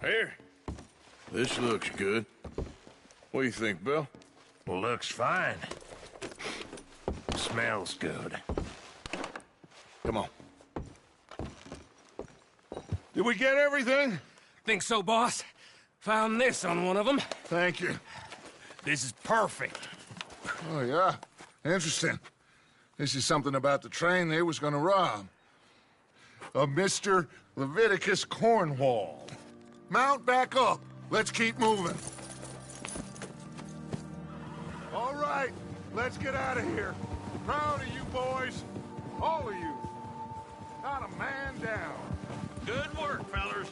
Here. This looks good. What do you think, Bill? Looks fine. Smells good. Come on. Did we get everything? Think so, boss. Found this on one of them. Thank you. This is perfect. Oh, yeah? Interesting. This is something about the train they was gonna rob. Of Mr. Leviticus Cornwall. Mount back up. Let's keep moving. All right, let's get out of here. Proud of you boys. All of you. Not a man down. Good work, fellers.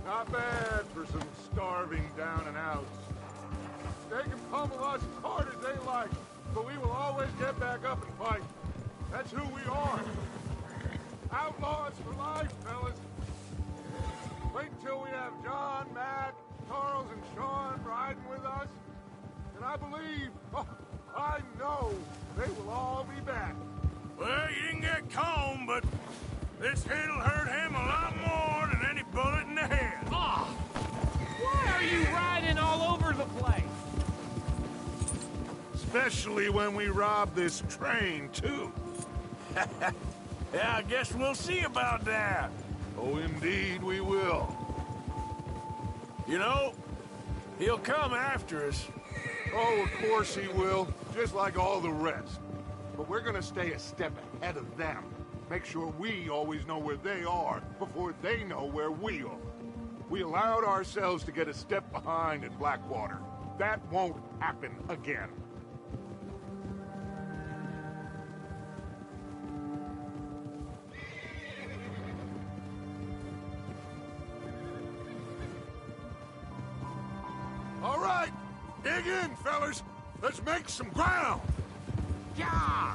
Not bad for some starving down and outs. They can pummel us as hard as they like, but we will always get back up and fight. That's who we are. Outlaws for life, fellas. Wait until we have John, Matt, Charles, and Sean riding with us. And I believe, I know, they will all be back. Well, you didn't get Combe, but this hit'll hurt him a lot more than any bullet in the head. Oh, why are you riding all over the place? Especially when we rob this train, too. Yeah, I guess we'll see about that. Oh, indeed we will. You know, he'll come after us. Oh, of course he will, just like all the rest. But we're gonna stay a step ahead of them. Make sure we always know where they are before they know where we are. We allowed ourselves to get a step behind at Blackwater. That won't happen again. All right, dig in, fellas. Let's make some ground. Yeah!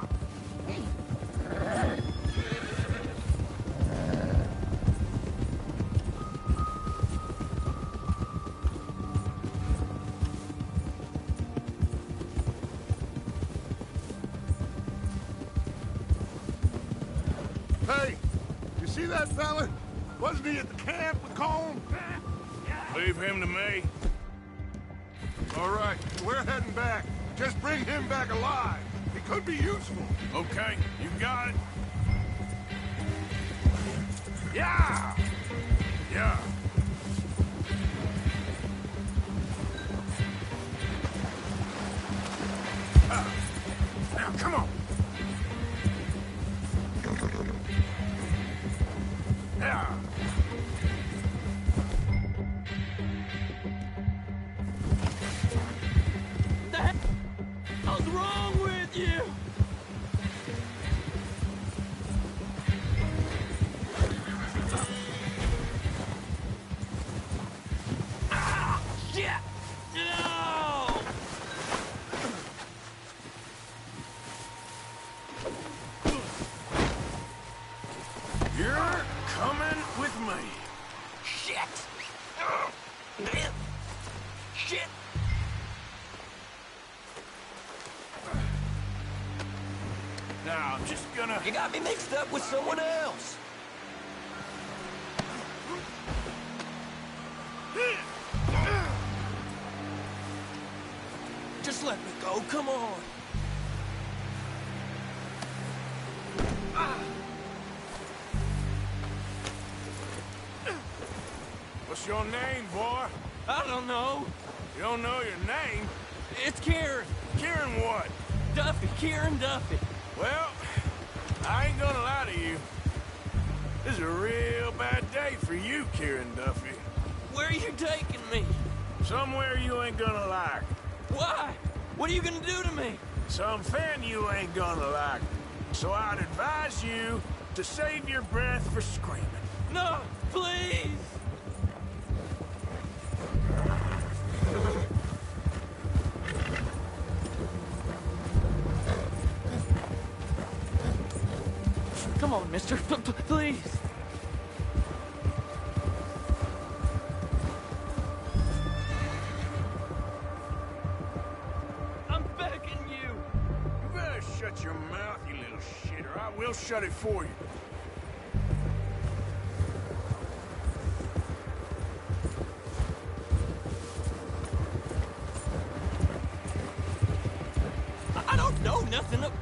Hey, you see that fella? Wasn't he at the camp with Combe? Leave him to me. All right, we're heading back. Just bring him back alive. He could be useful. Okay, you got it. Yeah! Yeah. Now, come on. Yeah. What's wrong with you? Ah, shit! No! You're coming with me. Shit! Shit! Now, I'm just gonna... You got me mixed up with someone else. Just let me go, come on. What's your name, boy? I don't know. You don't know your name? It's Kieran. Kieran what? Duffy, Kieran Duffy. Well, I ain't gonna lie to you. This is a real bad day for you, Kieran Duffy. Where are you taking me? Somewhere you ain't gonna like. Why? What are you gonna do to me? Something you ain't gonna like. So I'd advise you to save your breath for screaming. No, please! Come on, mister. Please. I'm begging you. You better shut your mouth, you little shit, or I will shut it for you.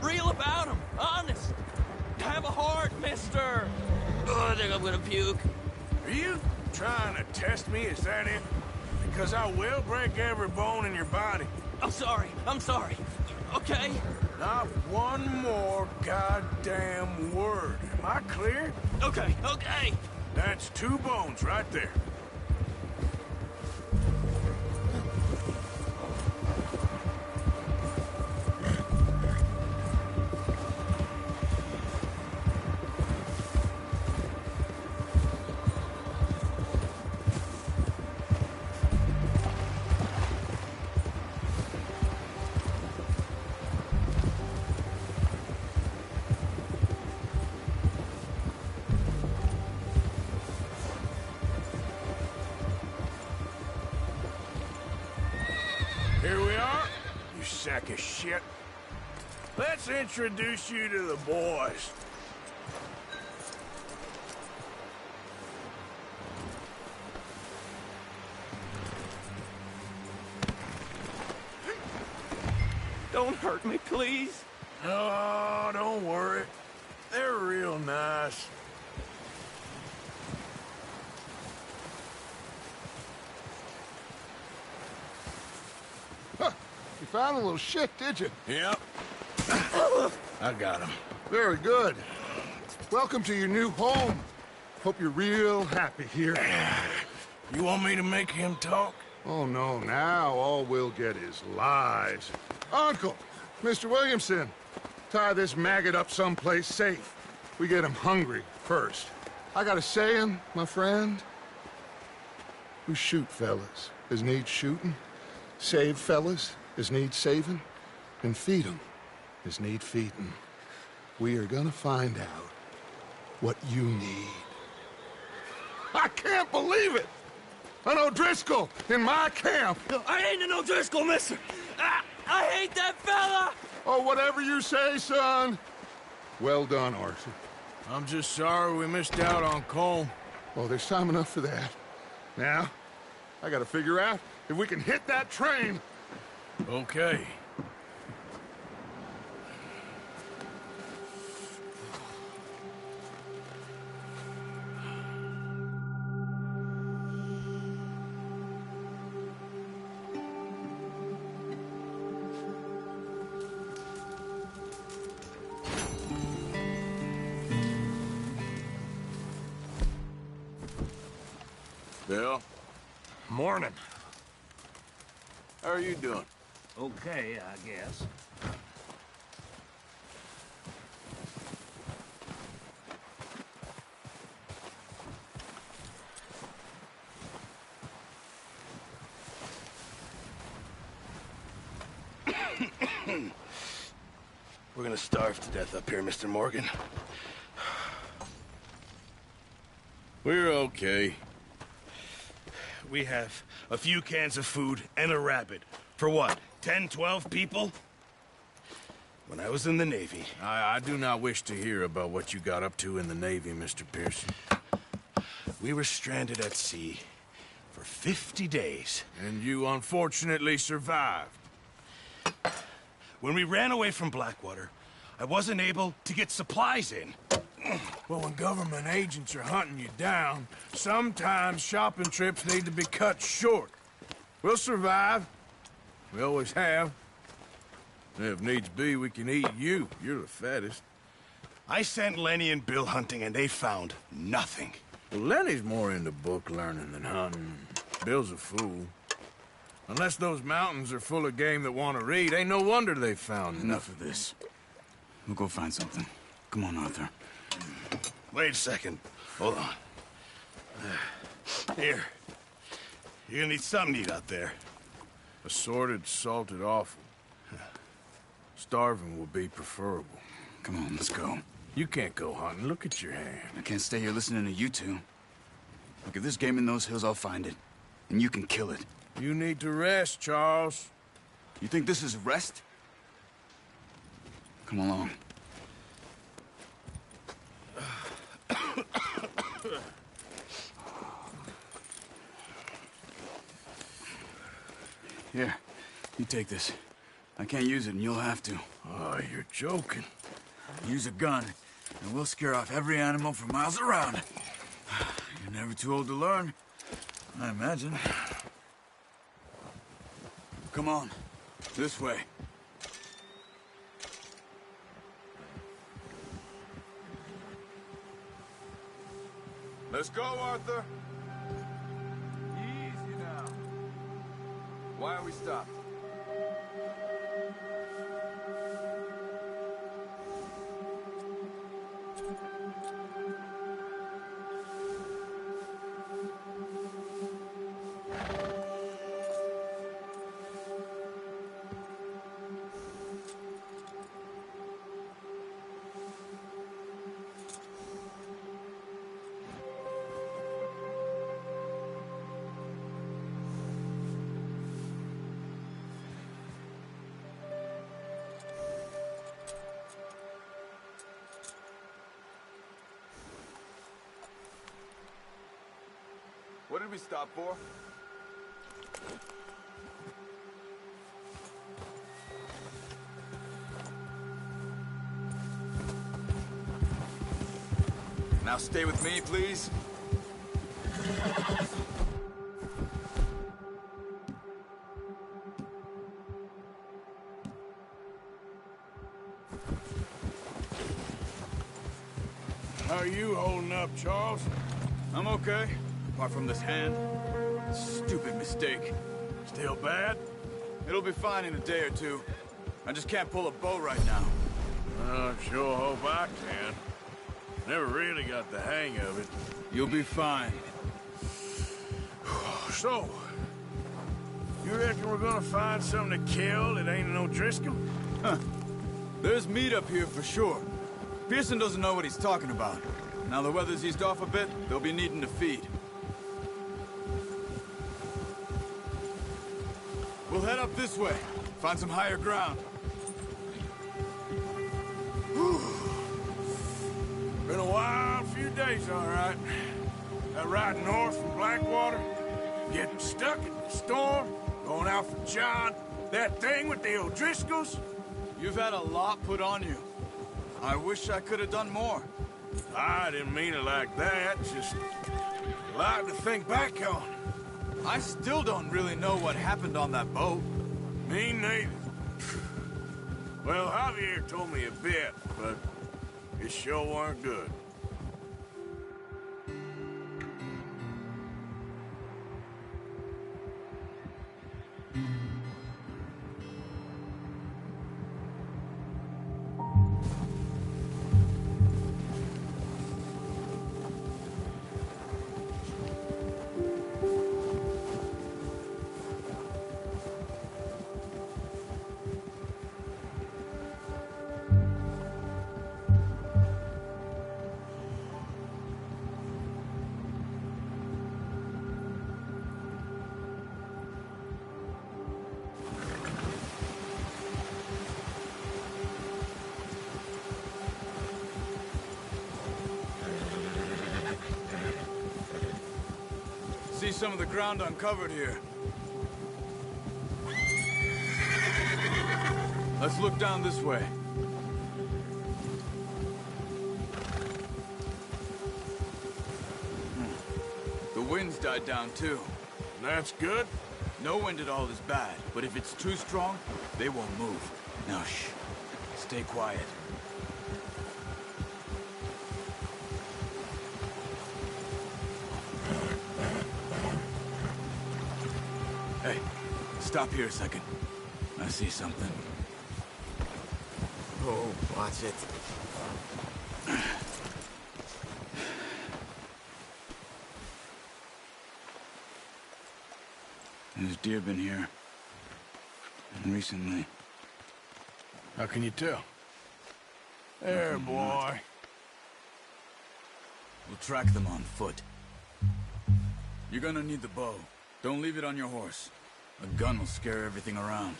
Real about him, honest. Have a heart, mister. Oh, I think I'm gonna puke. Are you trying to test me? Is that it? Because I will break every bone in your body. I'm sorry. Okay? Not one more goddamn word. Am I clear? Okay. That's 2 bones right there. Here we are, you sack of shit. Let's introduce you to the boys. Don't hurt me, please. Oh, don't worry. They're real nice. You found a little shit, did you? Yep. I got him. Very good. Welcome to your new home. Hope you're real happy here. You want me to make him talk? Oh, no, now all we'll get is lies. Uncle, Mr. Williamson, tie this maggot up someplace safe. We get him hungry first. I got a saying, my friend. We shoot fellas as need shooting, save fellas as need saving, and feed 'em as need feeding. We are gonna find out what you need. I can't believe it! An O'Driscoll in my camp! I ain't an O'Driscoll, mister. I hate that fella. Oh, whatever you say, son. Well done, Arthur. I'm just sorry we missed out on Cole. Oh, there's time enough for that. Now, I gotta figure out if we can hit that train. Okay. Bill, Morning. how are you doing? Okay, I guess. We're gonna starve to death up here, Mr. Morgan. We're okay. We have a few cans of food and a rabbit. For what, 10, 12 people? When I was in the Navy... I do not wish to hear about what you got up to in the Navy, Mr. Pearson. We were stranded at sea for 50 days. And you unfortunately survived. When we ran away from Blackwater, I wasn't able to get supplies in. Well, when government agents are hunting you down, sometimes shopping trips need to be cut short. We'll survive. We always have. And if needs be, we can eat you. You're the fattest. I sent Lenny and Bill hunting, and they found nothing. Well, Lenny's more into book learning than hunting. Bill's a fool. Unless those mountains are full of game that want to read, ain't no wonder they found Enough nothing. of this. We'll go find something. Come on, Arthur. Wait a second. Hold on. Here. You're gonna need something to eat out there. Assorted, salted offal. Starving will be preferable. Come on, let's go. You can't go hunting. Look at your hand. I can't stay here listening to you two. Look, if there's game in those hills, I'll find it. And you can kill it. You need to rest, Charles. You think this is rest? Come along. Here, you take this. I can't use it, and you'll have to. Oh, you're joking. Use a gun, and we'll scare off every animal for miles around. You're never too old to learn, I imagine. Come on, this way. Let's go, Arthur. Easy now. Why are we stopped? What did we stop for? Now stay with me, please. How are you holding up, Charles? I'm okay, apart from this hand. Stupid mistake. Still bad? It'll be fine in a day or two. I just can't pull a bow right now. I sure hope I can. Never really got the hang of it. You'll be fine. So, you reckon we're gonna find something to kill that ain't no Driscoll? Huh. There's meat up here for sure. Pearson doesn't know what he's talking about. Now the weather's eased off a bit, they'll be needing to feed. We'll head up this way, find some higher ground. Been a wild few days, all right. That ride north from Blackwater, getting stuck in the storm, going out for John, that thing with the O'Driscolls. You've had a lot put on you. I wish I could have done more. I didn't mean it like that, just a lot to think back on. I still don't really know what happened on that boat. Me neither. Well, Javier told me a bit, but it sure weren't good. See some of the ground uncovered here. Let's look down this way. The wind's died down too. That's good. No wind at all is bad, but if it's too strong, they won't move. Now shh. Stay quiet. Hey, stop here a second. I see something. Oh, watch it. There's deer been here. And recently. How can you tell? There, boy. We'll track them on foot. You're gonna need the bow. Don't leave it on your horse. A gun will scare everything around.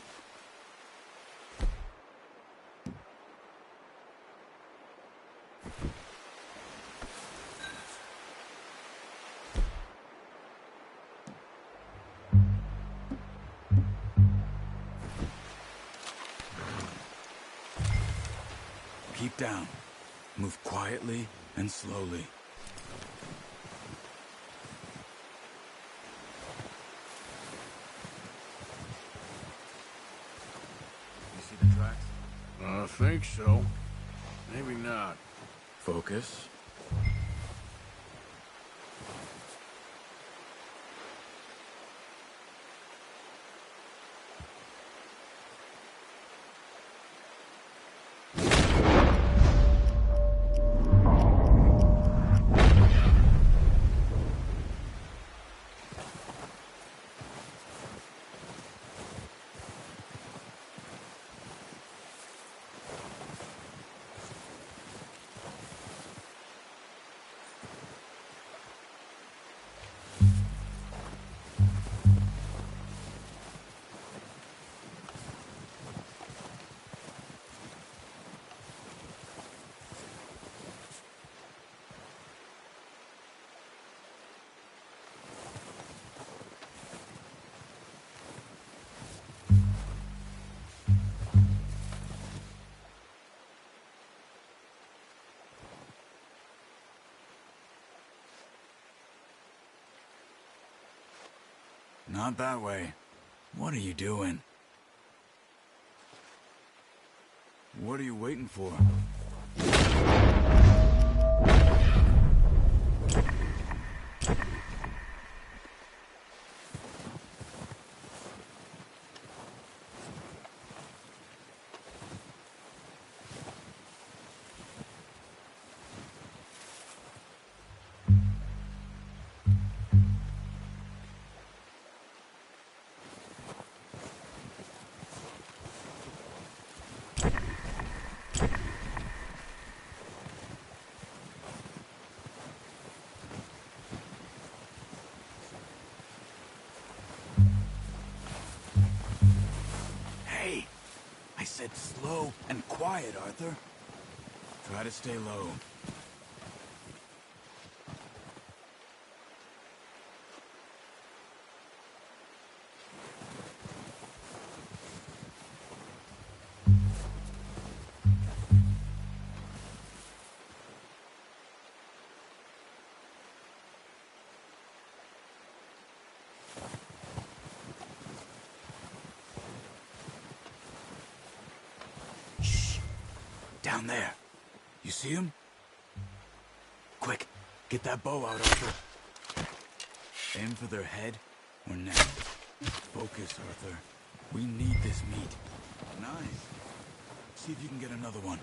it down. Move quietly and slowly. You see the tracks? I think so. Maybe not. Focus. Not that way. What are you doing? What are you waiting for? Hey! I said slow and quiet, Arthur. Try to stay low. Down there. You see him? Quick, get that bow out, Arthur. Aim for their head or neck. Focus, Arthur. We need this meat. Nice. See if you can get another one.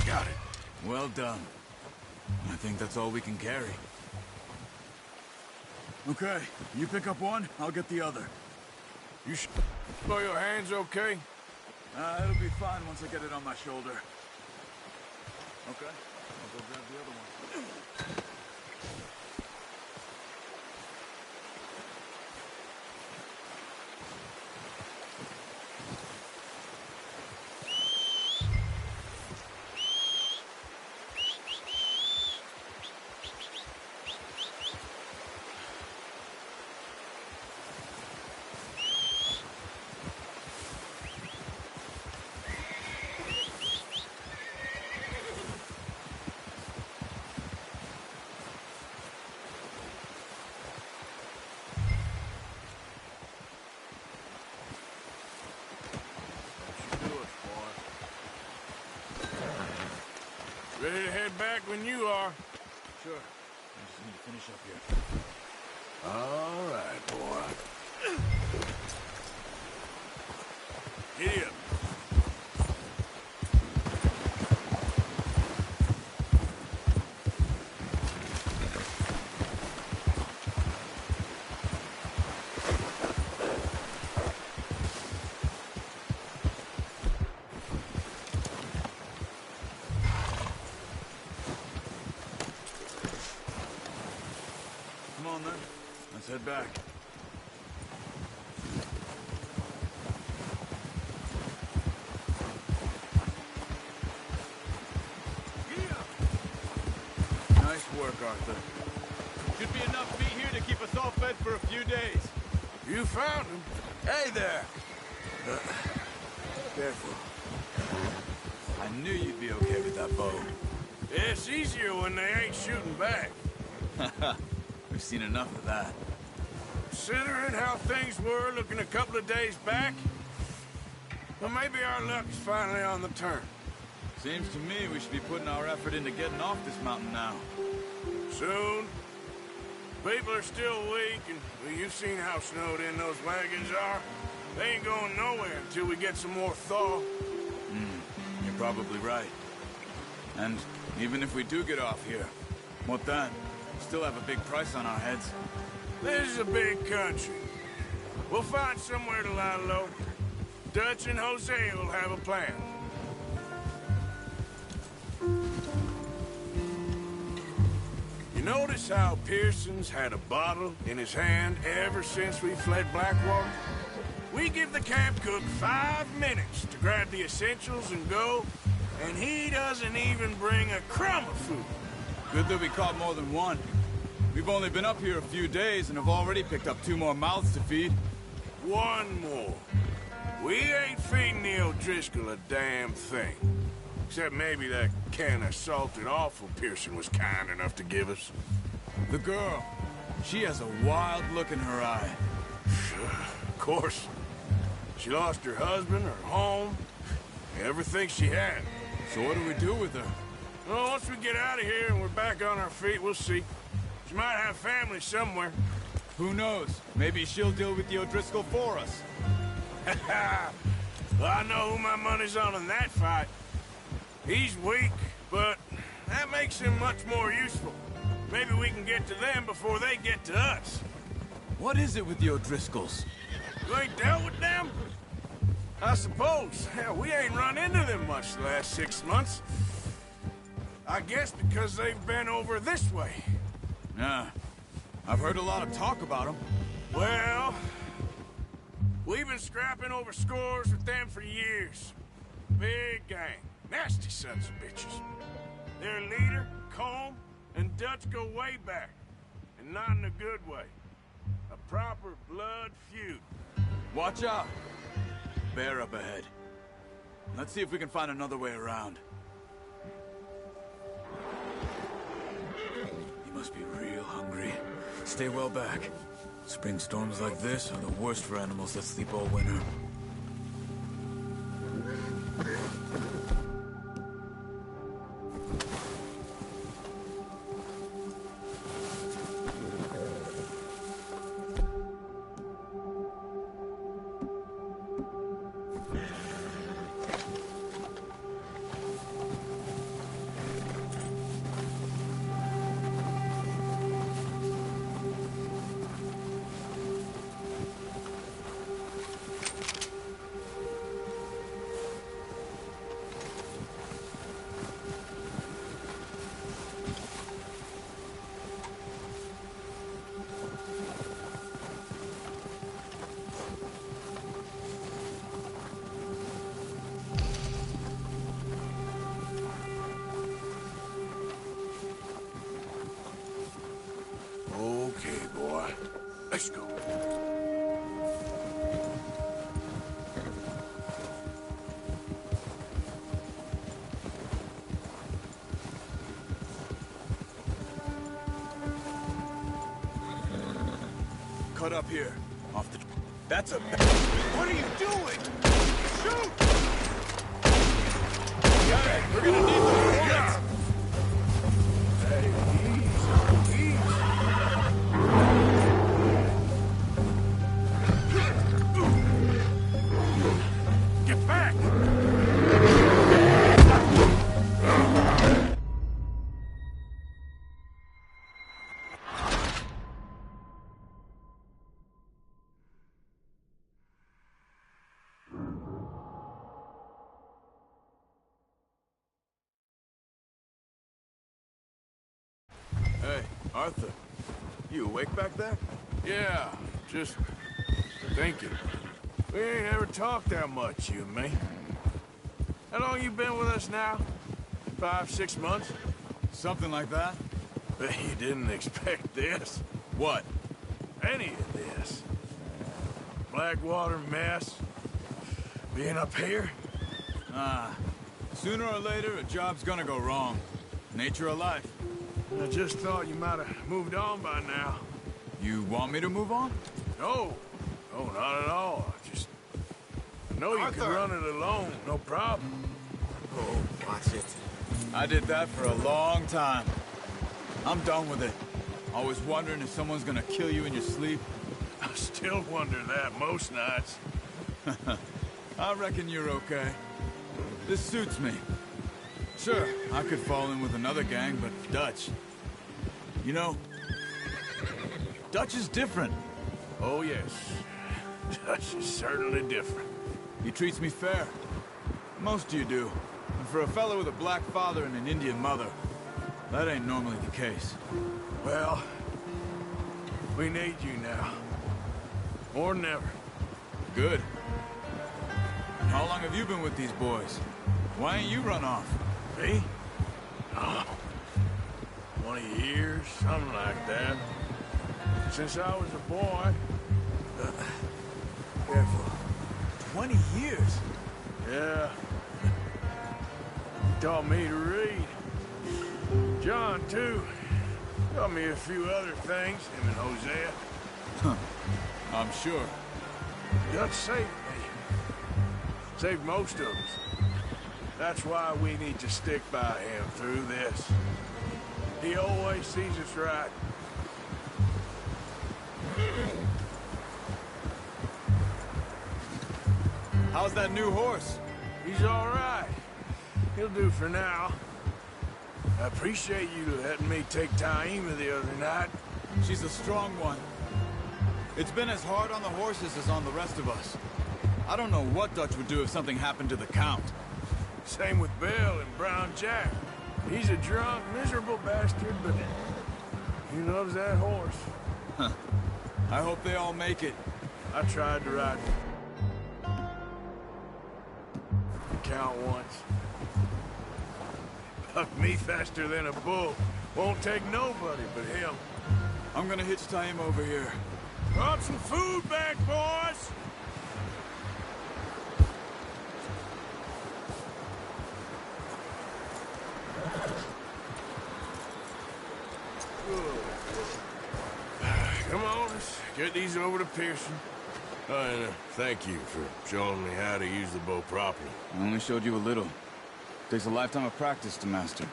Got it. Well done. I think that's all we can carry. Okay, you pick up one, I'll get the other. You sure your hands okay? It'll be fine once I get it on my shoulder. Okay, I'll go grab the other one. Ready to head back when you are. Sure. I just need to finish up here. All right, boy. Giddy up. Come on, then. Let's head back. Nice work, Arthur. Should be enough meat here to keep us all fed for a few days. You found him. Hey there! Careful. I knew you'd be okay with that bow. It's easier when they ain't shooting back. We've seen enough of that. Considering how things were looking a couple of days back, well, maybe our luck's finally on the turn. Seems to me we should be putting our effort into getting off this mountain now. Soon. People are still weak, and well, you've seen how snowed in those wagons are. They ain't going nowhere until we get some more thaw. You're probably right. And even if we do get off here, what then? We still have a big price on our heads. This is a big country. We'll find somewhere to lie low. Dutch and Jose will have a plan. You notice how Pearson's had a bottle in his hand ever since we fled Blackwater? We give the camp cook 5 minutes to grab the essentials and go, and he doesn't even bring a crumb of food. Good that we caught more than one. We've only been up here a few days and have already picked up 2 more mouths to feed. One more. We ain't feeding the O'Driscoll a damn thing. Except maybe that can of salted offal Pearson was kind enough to give us. The girl, she has a wild look in her eye. Of course. She lost her husband, her home, everything she had. So what do we do with her? Well, once we get out of here and we're back on our feet, we'll see. She might have family somewhere. Who knows? Maybe she'll deal with the O'Driscoll for us. Well, I know who my money's on in that fight. He's weak, but that makes him much more useful. Maybe we can get to them before they get to us. What is it with the O'Driscolls? You ain't dealt with them? I suppose. Hell, we ain't run into them much the last 6 months. I guess because they've been over this way. Yeah. I've heard a lot of talk about them. Well, we've been scrapping over scores with them for years. Big gang. Nasty sons of bitches. Their leader, Combe, and Dutch go way back. And not in a good way. A proper blood feud. Watch out. Bear up ahead. Let's see if we can find another way around. He must be real hungry. Stay well back. Spring storms like this are the worst for animals that sleep all winter. Okay, boy. Let's go. Cut up here. Off the... That's a... What are you doing? Shoot! Got it! We're gonna need those bullets! Hey, Arthur. You awake back there? Yeah, just thinking. We ain't ever talked that much, you and me. How long you been with us now? 5, 6 months? Something like that? But you didn't expect this. What? Any of this. Blackwater mess. Being up here? Sooner or later, a job's gonna go wrong. Nature of life. I just thought you might have moved on by now. You want me to move on? No. No, not at all. I know you can run it alone, no problem. Oh, watch it. I did that for a long time. I'm done with it. Always wondering if someone's gonna kill you in your sleep. I still wonder that most nights. I reckon you're okay. This suits me. Sure, I could fall in with another gang, but Dutch... You know, Dutch is different. Oh, yes. Dutch is certainly different. He treats me fair. Most of you do. And for a fellow with a black father and an Indian mother, that ain't normally the case. Well, we need you now. More than ever. Good. How long have you been with these boys? Why ain't you run off? Me? Oh, 20 years, something like that. Since I was a boy. Careful. 20 years? Yeah. He taught me to read. John, too. Taught me a few other things, him and Hosea. Huh. I'm sure. Dutch saved me. Saved most of us. That's why we need to stick by him through this. He always sees us right. How's that new horse? He's all right. He'll do for now. I appreciate you letting me take Taima the other night. She's a strong one. It's been as hard on the horses as on the rest of us. I don't know what Dutch would do if something happened to the Count. Same with Bill and Brown Jack. He's a drunk, miserable bastard, but he loves that horse. Huh. I hope they all make it. I tried to ride Count once. Bucked me faster than a bull. Won't take nobody but him. I'm gonna hitch Taima over here. Brought some food back, boys! Come on, let's get these over to Pearson. And thank you for showing me how to use the bow properly. I only showed you a little. Takes a lifetime of practice to master.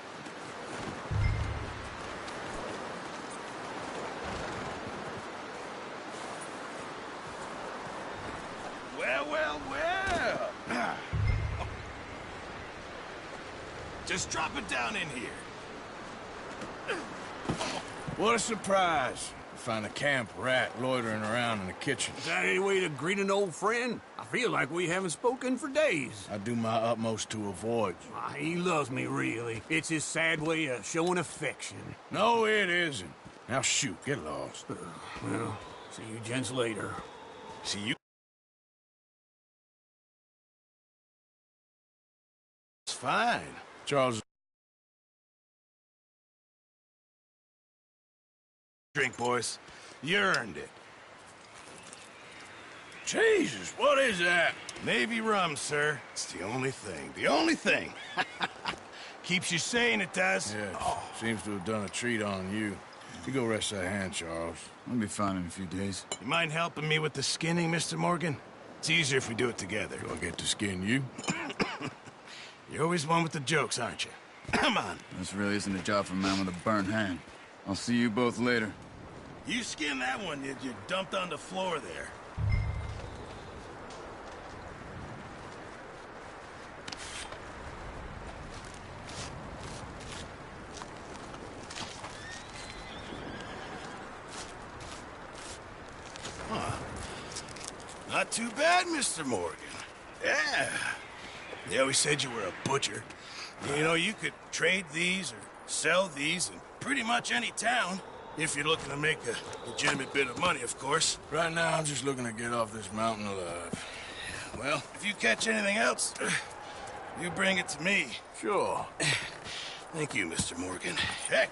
Well, well, well. Just drop it down in here. What a surprise. Find a camp rat loitering around in the kitchen. Is that any way to greet an old friend? I feel like we haven't spoken for days. I do my utmost to avoid you. He loves me, really. It's his sad way of showing affection. No, it isn't. Now shoot, get lost. Well, see you gents later. See you. It's fine. Charles. Drink, boys. You earned it. Jesus, what is that? Navy rum, sir. It's the only thing. The only thing. Keeps you sane, it does. Yes, seems to have done a treat on you. You go rest that hand, Charles. I'll be fine in a few days. You mind helping me with the skinning, Mr. Morgan? It's easier if we do it together. Do I get to skin you? You're always one with the jokes, aren't you? Come on. This really isn't a job for a man with a burnt hand. I'll see you both later. You skinned that one you dumped on the floor there. Huh. Not too bad, Mr. Morgan. Yeah. They always said you were a butcher. You know, you could trade these or sell these in pretty much any town. If you're looking to make a legitimate bit of money, of course. Right now, I'm just looking to get off this mountain alive. Well, if you catch anything else, you bring it to me. Sure. Thank you, Mr. Morgan. Heck,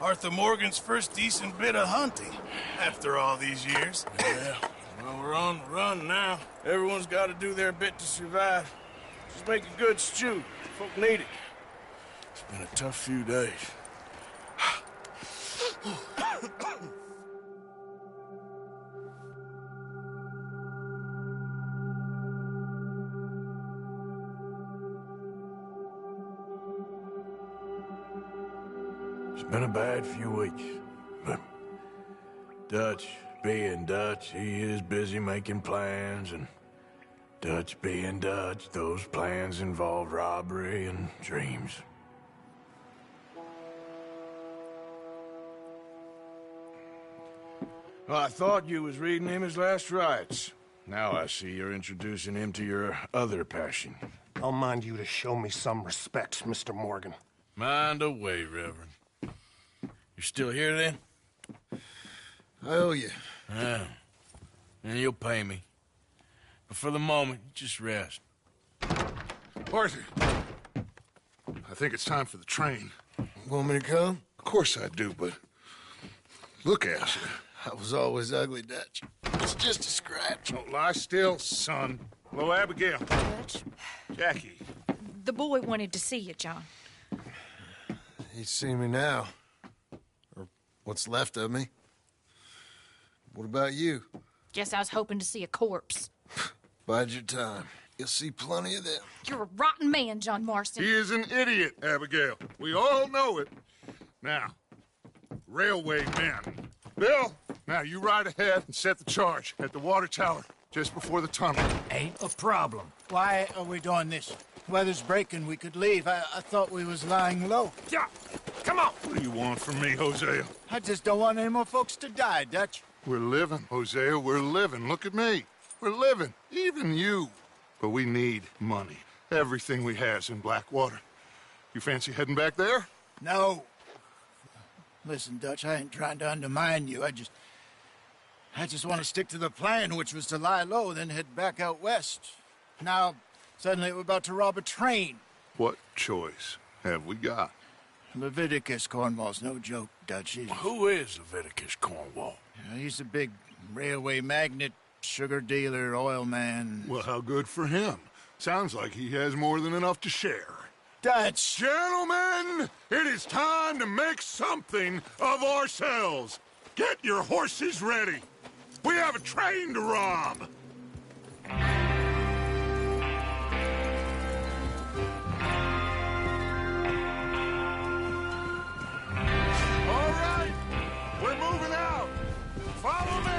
Arthur Morgan's first decent bit of hunting after all these years. Yeah, well, we're on the run now. Everyone's got to do their bit to survive. Just make a good stew. Folk need it. It's been a tough few days. It's been a bad few weeks, but Dutch being Dutch, he is busy making plans, and Dutch being Dutch, those plans involve robbery and dreams. Well, I thought you was reading him his last rites. Now I see you're introducing him to your other passion. I'll mind you to show me some respect, Mr. Morgan. Mind away, Reverend. You still here, then? I owe you. Yeah. And you'll pay me. But for the moment, just rest. Arthur, I think it's time for the train. Want me to come? Of course I do, but look at you. I was always ugly, Dutch. It's just a scratch. Don't lie still, son. Hello, Abigail. Dutch, Jackie. the boy wanted to see you, John. He's seen me now. Or what's left of me. What about you? Guess I was hoping to see a corpse. Bide your time. You'll see plenty of them. You're a rotten man, John Marston. He is an idiot, Abigail. We all know it. Now, railway men. Bill, now you ride ahead and set the charge at the water tower just before the tunnel. Ain't a problem. Why are we doing this? Weather's breaking. We could leave. I thought we was lying low. Yeah, come on. What do you want from me, Hosea? I just don't want any more folks to die, Dutch. We're living, Hosea. We're living. Look at me. We're living. Even you. But we need money. Everything we has in Blackwater. You fancy heading back there? No. Listen, Dutch, I ain't trying to undermine you. I just want to stick to the plan, which was to lie low, then head back out west. Now, suddenly we're about to rob a train. What choice have we got? Leviticus Cornwall's no joke, Dutch. Who is Leviticus Cornwall? He's a big railway magnate, sugar dealer, oil man. Well, how good for him. Sounds like he has more than enough to share. Dutch! Gentlemen, it is time to make something of ourselves. Get your horses ready. We have a train to rob. All right, we're moving out. Follow me.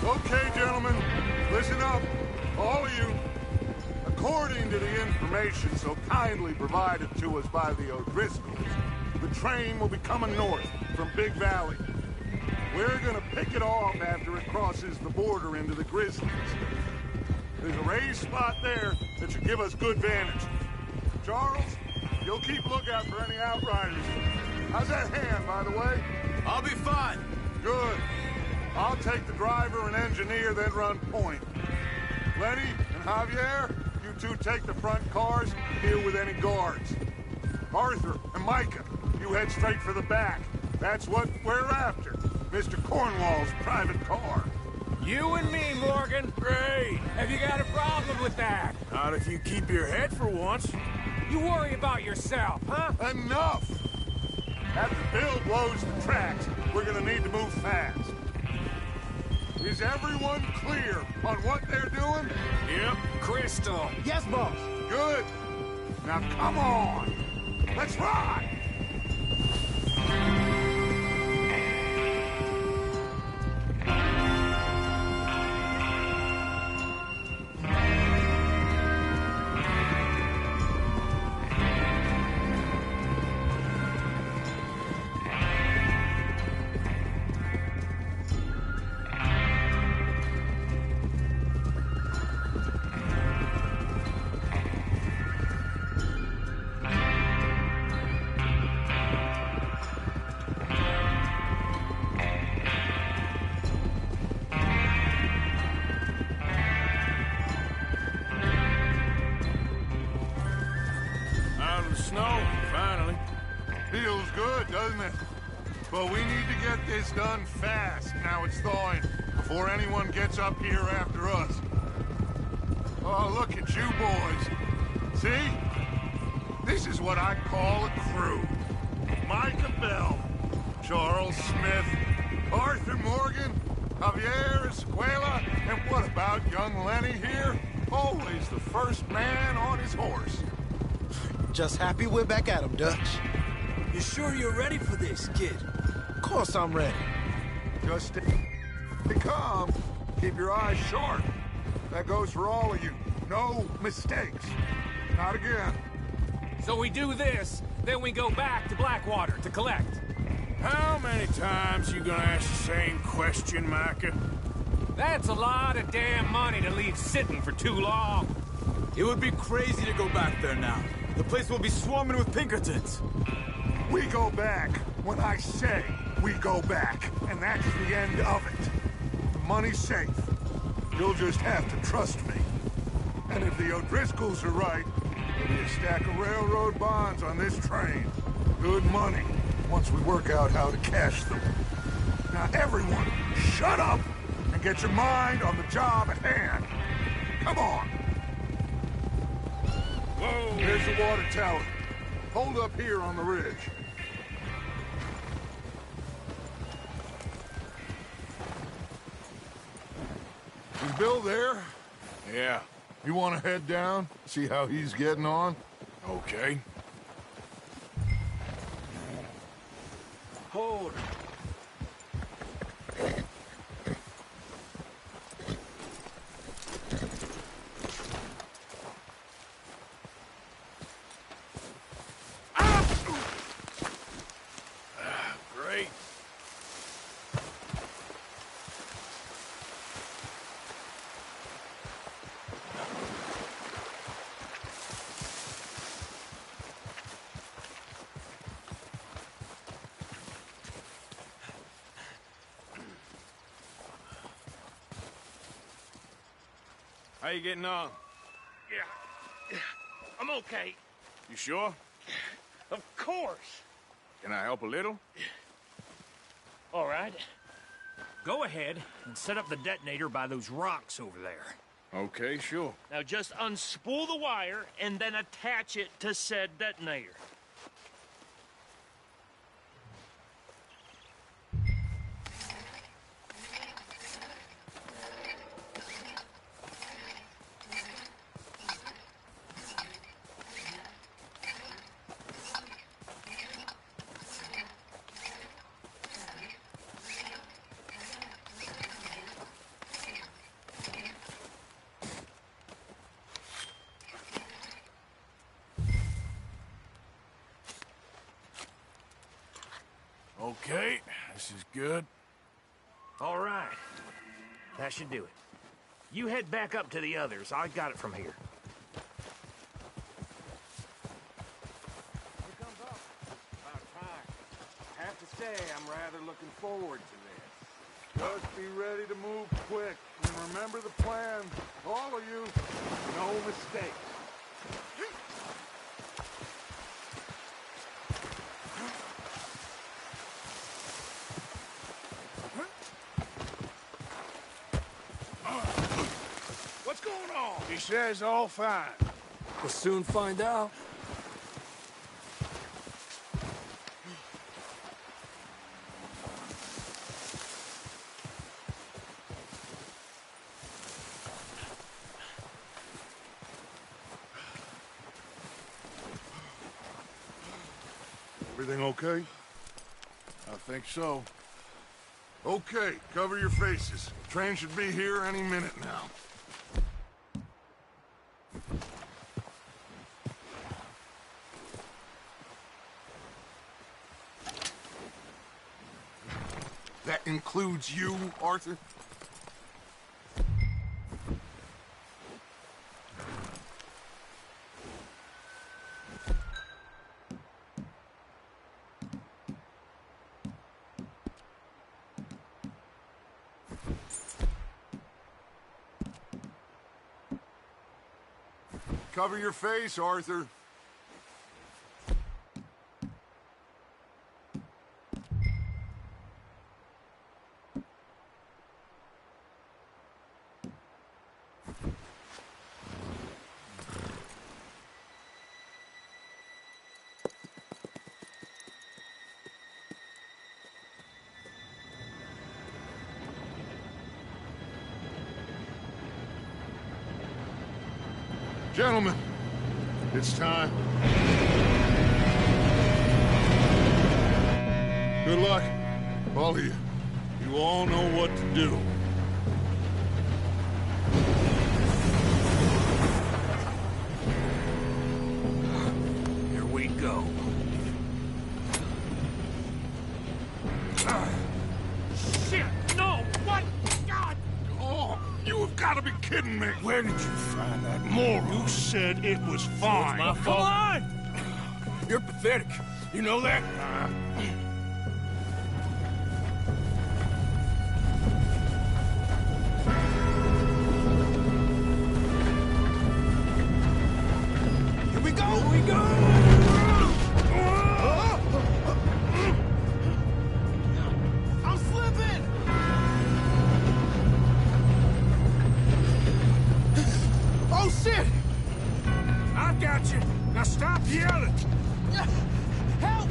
Okay, gentlemen, listen up, all of you. According to the information so kindly provided to us by the O'Driscolls, the train will be coming north from Big Valley. We're gonna pick it off after it crosses the border into the Grizzlies. There's a raised spot there that should give us good vantage. Charles, you'll keep lookout for any outriders. How's that hand, by the way? I'll be fine. Good. I'll take the driver and engineer, then run point. Lenny and Javier, you two take the front cars, deal with any guards. Arthur and Micah, you head straight for the back. That's what we're after. Mr. Cornwall's private car. You and me, Morgan. Great. Have you got a problem with that? Not if you keep your head for once. You worry about yourself, huh? Enough! After Bill blows the tracks, we're gonna need to move fast. Is everyone clear on what they're doing? Yep. Crystal. Yes, boss. Good. Now come on. Let's ride. the snow, finally. Feels good, doesn't it? But we need to get this done fast, now it's thawing, before anyone gets up here after us. Oh, look at you boys. See? This is what I call a crew. Micah Bell, Charles Smith, Arthur Morgan, Javier Escuela, and what about young Lenny here? Always the first man on his horse. Just happy we're back at him, Dutch. You sure you're ready for this, kid? Of course I'm ready. Just stay calm. Keep your eyes sharp. That goes for all of you. No mistakes. Not again. So we do this, then we go back to Blackwater to collect. How many times you gonna ask the same question, Micah? That's a lot of damn money to leave sitting for too long. It would be crazy to go back there now. The place will be swarming with Pinkertons. We go back when I say we go back, and that's the end of it. The money's safe. You'll just have to trust me. And if the O'Driscolls are right, there'll be a stack of railroad bonds on this train. Good money, once we work out how to cash them. Now everyone, shut up and get your mind on the job at hand. Come on. Whoa, there's the water tower. Hold up here on the ridge. Is Bill there? Yeah. You want to head down, see how he's getting on? Okay. Hold. Great. How you getting on? Yeah. I'm okay. You sure? Of course. Can I help a little? All right. Go ahead and set up the detonator by those rocks over there. Okay, sure. Now just unspool the wire and then attach it to said detonator. Okay, this is good. All right. That should do it. You head back up to the others. I got it from here. Here comes up. About time. I have to say, I'm rather looking forward to this. Just be ready to move quick. And remember the plan. All of you, no mistakes. What's going on? He says all fine. We'll soon find out. Everything okay? I think so. Okay, cover your faces. Train should be here any minute now. That includes you, Arthur? Cover your face, Arthur. Gentlemen, it's time. Good luck, all of you. You all know what to do. Here we go. Shit! No! What? God! Oh, you have got to be kidding me. Where did you find that moron? You said it was fine. My fault. Come on! You're pathetic. You know that? Here we go! Here we go! I'm slipping! Oh, shit! I've got you. Now stop yelling. Help!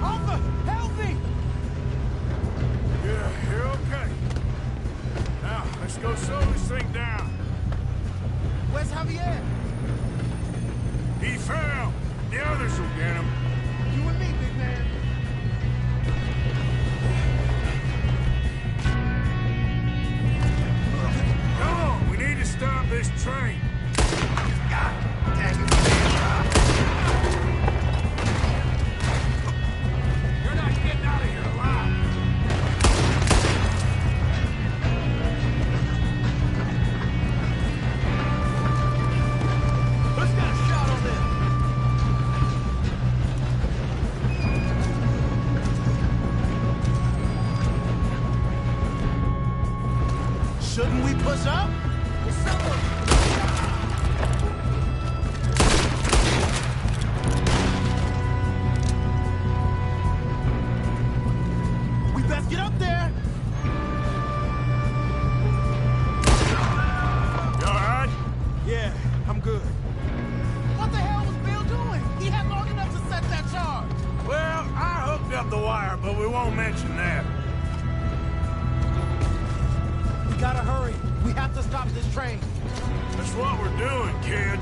Arthur, help me! Yeah, you're okay. Now, let's go slow this thing down. Where's Javier? He fell. The others will get him. You and me, big man. Come on, we need to stop this train. God dang it. You're not getting out of here alive. Who's got a shot on this? Shouldn't we push up? We best get up there. You all right? Yeah, I'm good. What the hell was Bill doing? He had long enough to set that charge. Well, I hooked up the wire, but we won't mention that. We gotta hurry. We have to stop this train. That's what we're doing, kid.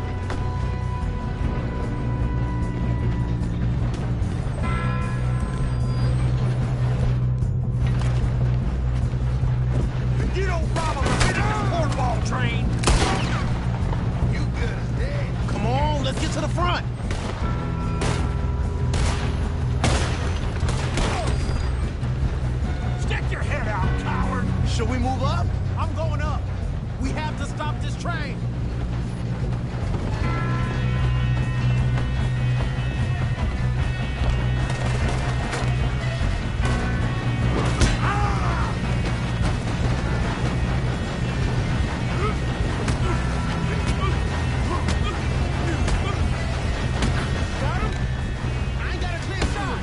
You don't rob a cornball train. You good as dead. Come on, let's get to the front. Stick your head out, coward. Should we move up? I'm going up. We have to stop this train. Got him? I ain't got a clear shot.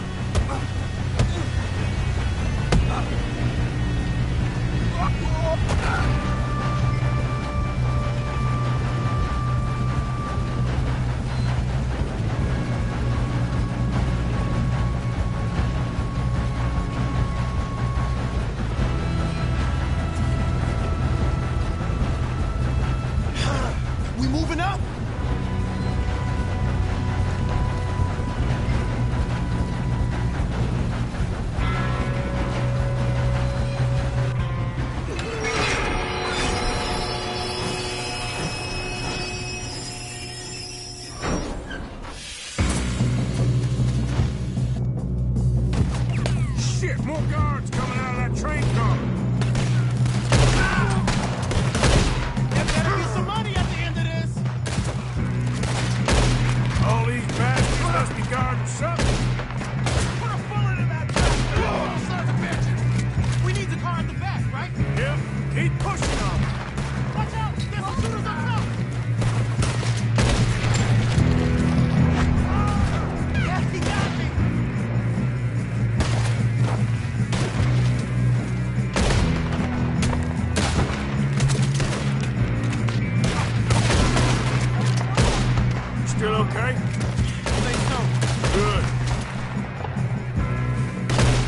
We moving up? Shit, more guards coming out of that train car. There better be some money at the end of this. All these bastards must be guarding something. Put a bullet in that truck. Oh, sons of bitches. We need the car at the back, right? Yep, keep pushing on. Watch out! There's some shooters up top! Yeah, he got me! Still okay? I think so. Good.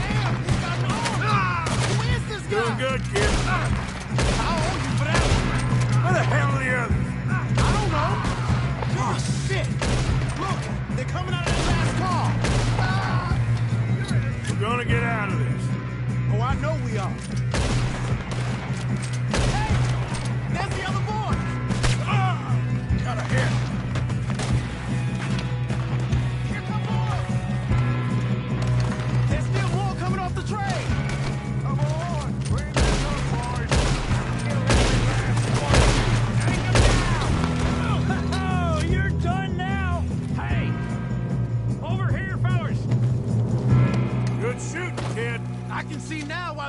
Damn, he's got no arms! Who is this guy? Doing good, kid. I owe you for that. Where the hell are the others?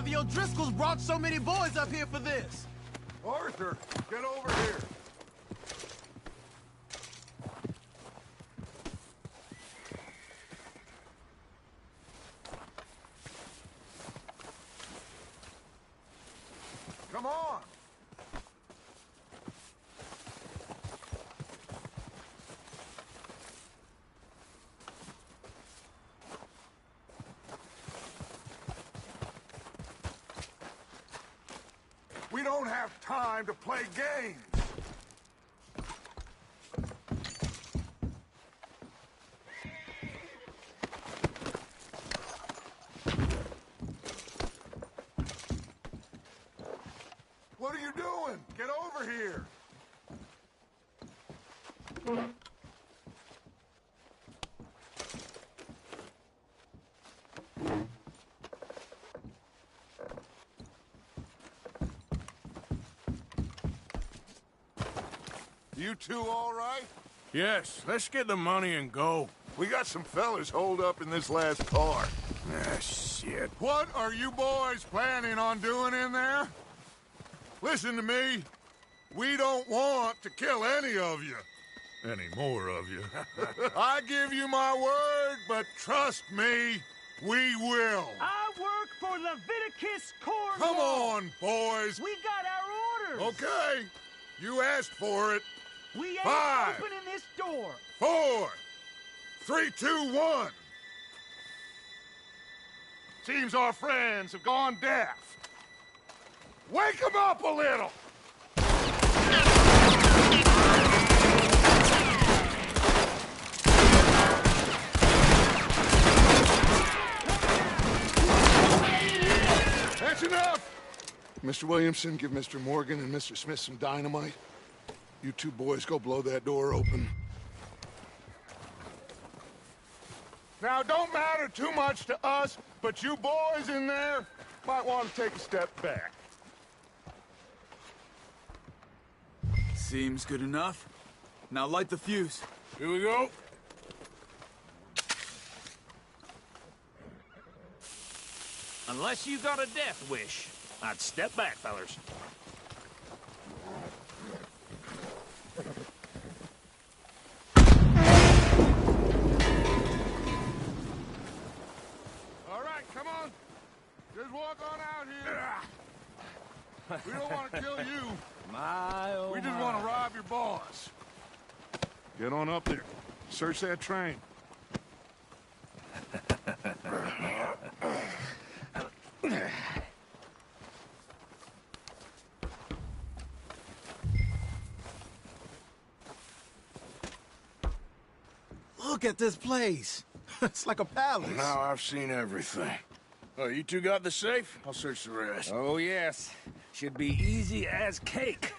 the O'Driscolls brought so many boys up here for this. Arthur, get over here. Come on. We don't have time to play games. What are you doing? Get over here. You two all right? Yes, let's get the money and go. We got some fellas holed up in this last car. Ah, shit. What are you boys planning on doing in there? Listen to me. We don't want to kill any of you. Any more of you. I give you my word, but trust me, we will. I work for Leviticus Corps. Come on, boys. We got our orders. Okay. You asked for it. We ain't 5, opening this door. 4, 3, 2, 1. Seems our friends have gone deaf. Wake them up a little. That's enough. Mr. Williamson, give Mr. Morgan and Mr. Smith some dynamite. You two boys go blow that door open. Now, don't matter too much to us, but you boys in there might want to take a step back. Seems good enough. Now light the fuse. Here we go. Unless you got a death wish, I'd step back, fellers. All right, come on. Just walk on out here. We don't want to kill you. We just want to rob your boss. Get on up there. Search that train. Look at this place. It's like a palace. Now I've seen everything. Oh, you two got the safe? I'll search the rest. Oh, yes. Should be easy as cake.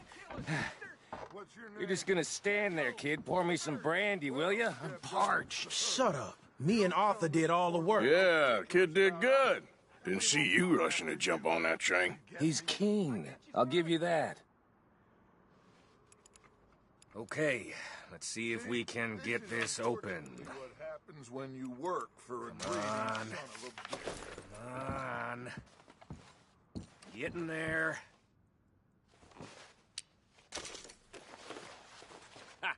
You're just gonna stand there, kid. Pour me some brandy, will you? I'm parched. Shut up. Me and Arthur did all the work. Yeah, kid did good. Didn't see you rushing to jump on that train. He's keen. I'll give you that. Okay, let's see if we can get this open. What happens when you work for a greedy son of a bitch. Come on. Getting there. Ah.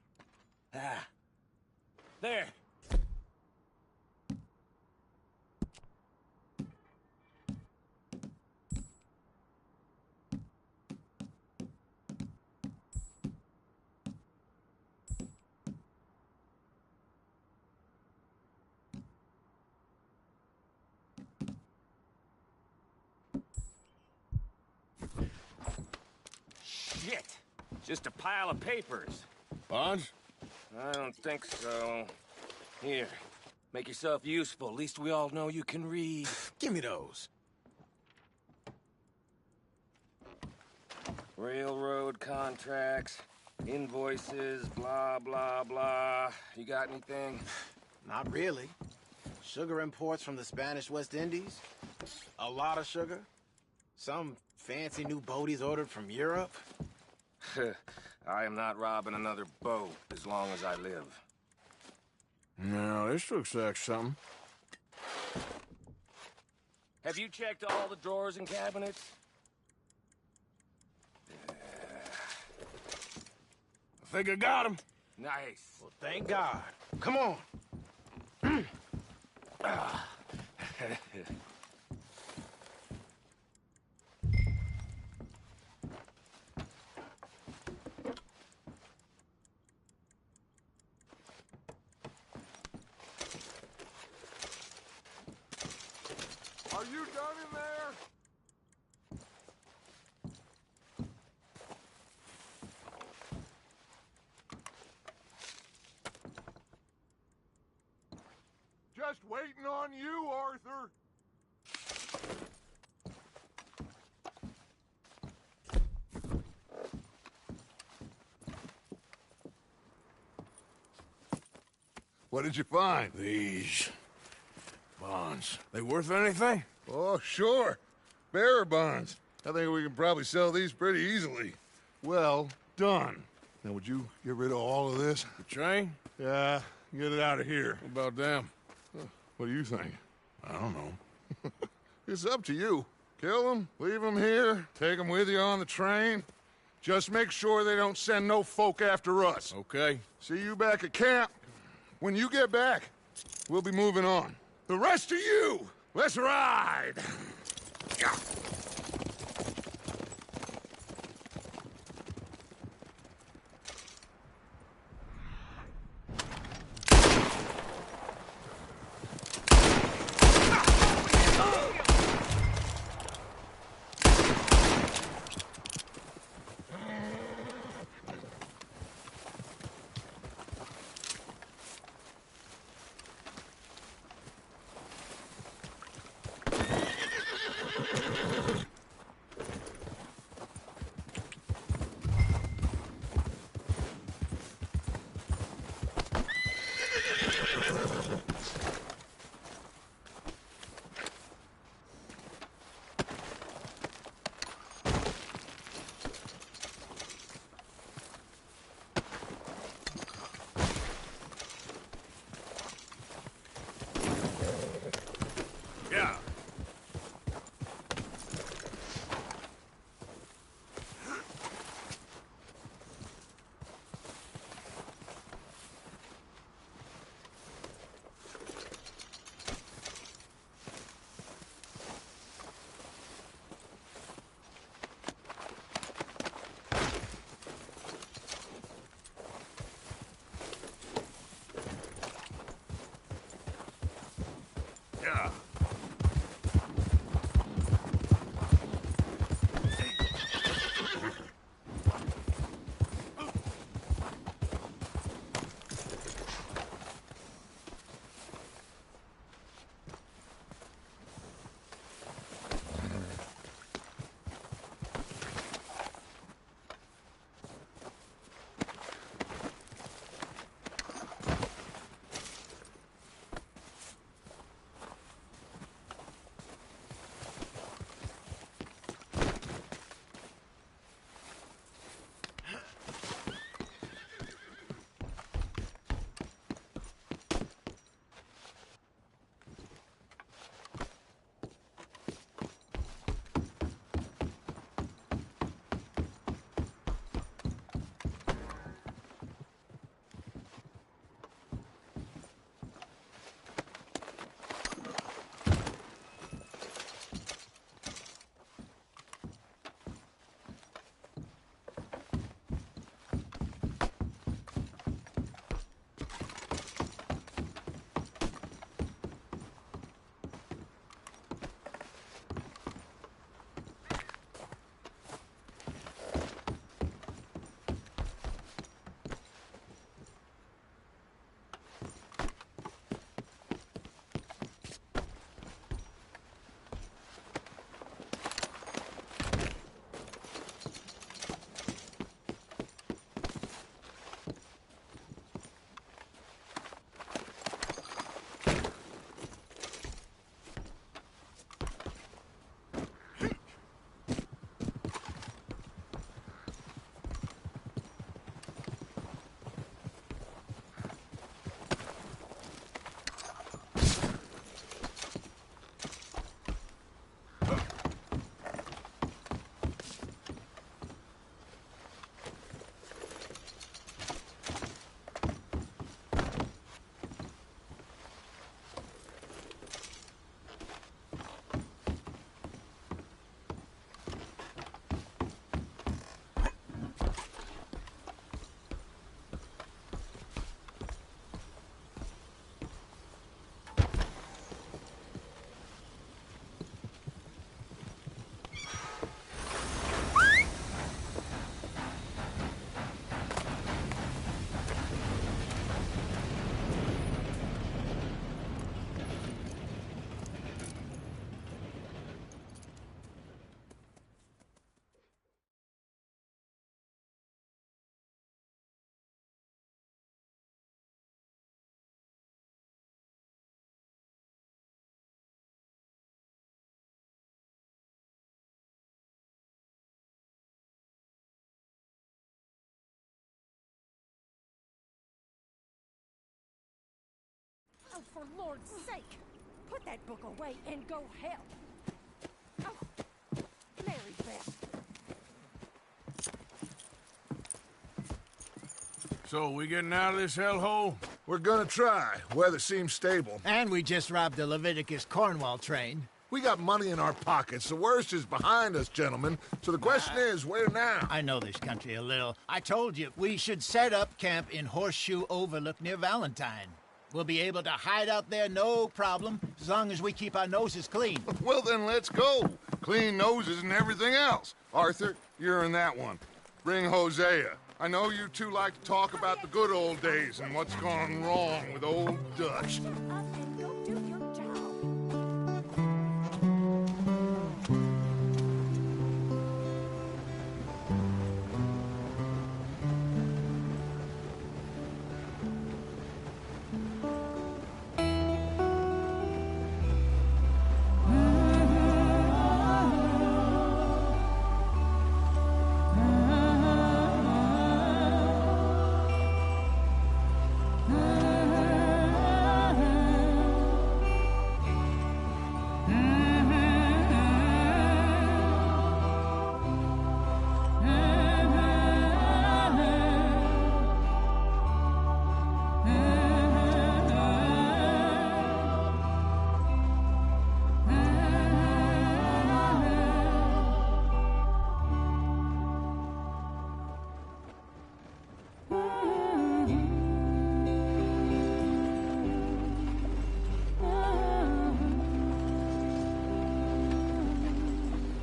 Ah. There. Shit! Just a pile of papers. Bonds? I don't think so. Here, make yourself useful. At least we all know you can read. Give me those. Railroad contracts, invoices, blah, blah, blah. You got anything? Not really. Sugar imports from the Spanish West Indies. A lot of sugar. Some fancy new boat he's ordered from Europe. I am not robbing another boat as long as I live. No, this looks like something. Have you checked all the drawers and cabinets? I think I got him. Nice. Well, thank God. Come on. Are you done in there? Just waiting on you, Arthur. What did you find? These bonds. They worth anything? Oh, sure. Bearer bonds. I think we can probably sell these pretty easily. Well done. Now, would you get rid of all of this? The train? Yeah, get it out of here. What about them? What do you think? I don't know. It's up to you. Kill them, leave them here, take them with you on the train. Just make sure they don't send no folk after us. Okay. See you back at camp. When you get back, we'll be moving on. The rest of you, let's ride! Yeah. Oh, for Lord's sake! Put that book away and go help! Oh, Mary Beth. So, we getting out of this hellhole? We're gonna try. Weather seems stable. And we just robbed a Leviticus Cornwall train. We got money in our pockets. The worst is behind us, gentlemen. So the question is, where now? I know this country a little. I told you, we should set up camp in Horseshoe Overlook near Valentine. We'll be able to hide out there, no problem, as long as we keep our noses clean. Well, then let's go. Clean noses and everything else. Arthur, you're in that one. Bring Hosea. I know you two like to talk about the good old days and what's gone wrong with old Dutch.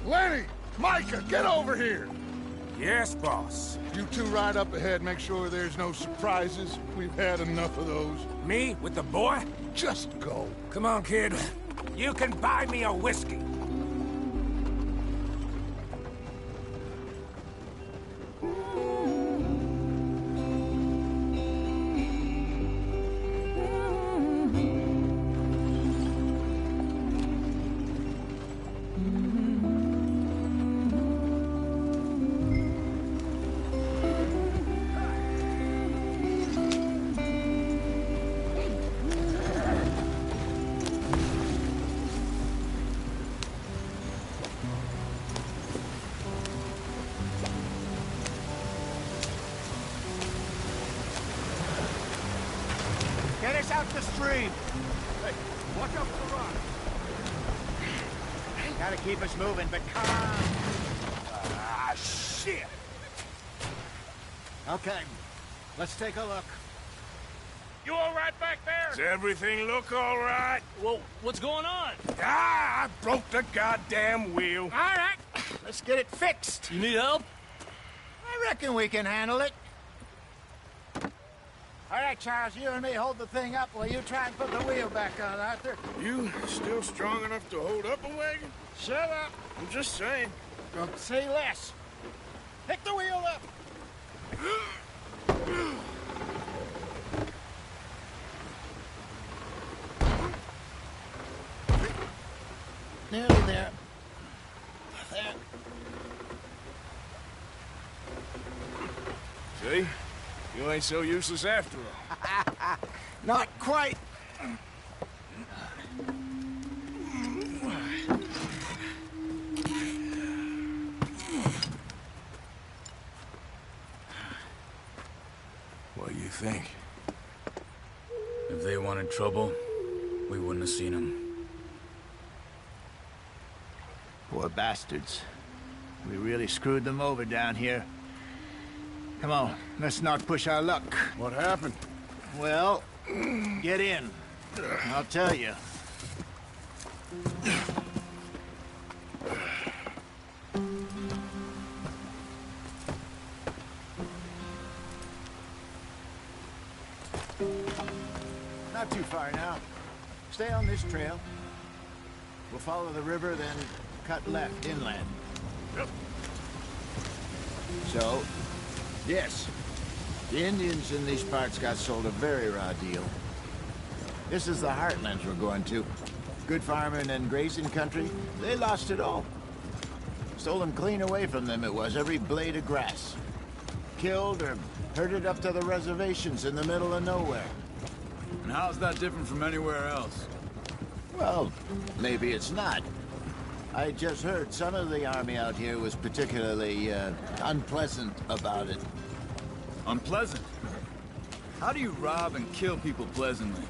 Lenny! Micah, get over here! Yes, boss. You two ride up ahead, make sure there's no surprises. We've had enough of those. Me with the boy? Just go. Come on, kid. You can buy me a whiskey. Get us out the stream. Hey, watch out for the rock. Gotta keep us moving, but calm. Ah, shit! Okay, let's take a look. You all right back there? Does everything look all right? Well, what's going on? Ah, I broke the goddamn wheel. All right, let's get it fixed. You need help? I reckon we can handle it. All right, Charles, you and me hold the thing up while you try and put the wheel back on, Arthur. You still strong enough to hold up a wagon? Shut up. I'm just saying. Don't say less. Pick the wheel up. Nearly there. There. See? You ain't so useless after all. Not quite. What do you think? If they wanted trouble, we wouldn't have seen them. Poor bastards. We really screwed them over down here. Come on, let's not push our luck. What happened? Well, get in. I'll tell you. Not too far now. Stay on this trail. We'll follow the river, then cut left inland. Yep. So, yes, the Indians in these parts got sold a very raw deal. This is the heartlands we're going to. Good farming and grazing country, they lost it all. Stolen clean away from them it was, every blade of grass. Killed or herded up to the reservations in the middle of nowhere. And how's that different from anywhere else? Well, maybe it's not. I just heard some of the army out here was particularly, unpleasant about it. Unpleasant? How do you rob and kill people pleasantly?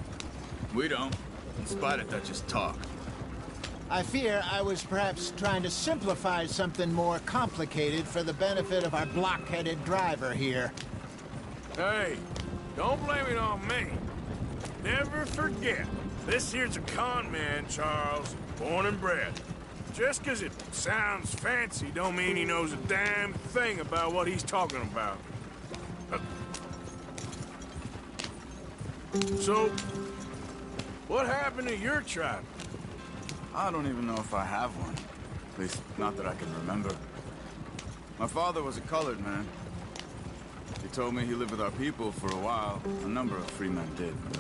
We don't, in spite of Dutch's talk. I fear I was perhaps trying to simplify something more complicated for the benefit of our block-headed driver here. Hey, don't blame it on me. Never forget, this here's a con man, Charles, born and bred. Just 'cause it sounds fancy don't mean he knows a damn thing about what he's talking about. So, what happened to your tribe? I don't even know if I have one. At least, not that I can remember. My father was a colored man. He told me he lived with our people for a while. A number of free men did. But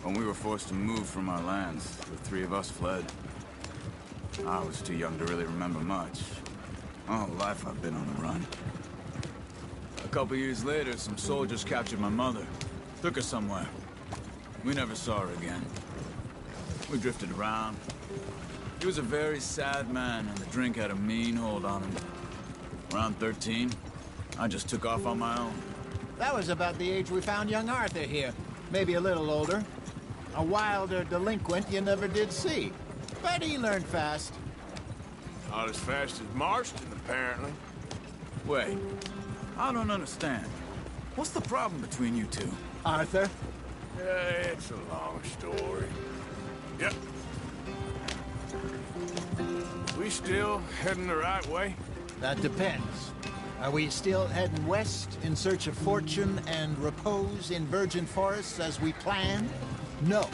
when we were forced to move from our lands, the three of us fled. I was too young to really remember much. My whole life I've been on the run. A couple years later, some soldiers captured my mother. Took her somewhere. We never saw her again. We drifted around. He was a very sad man, and the drink had a mean hold on him. Around 13, I just took off on my own. That was about the age we found young Arthur here. Maybe a little older. A wilder delinquent you never did see. But he learned fast. Not as fast as Marston, apparently. Wait, I don't understand. What's the problem between you two? Arthur? It's a long story. Yep. We still heading the right way? That depends. Are we still heading west in search of fortune and repose in virgin forests as we planned? No.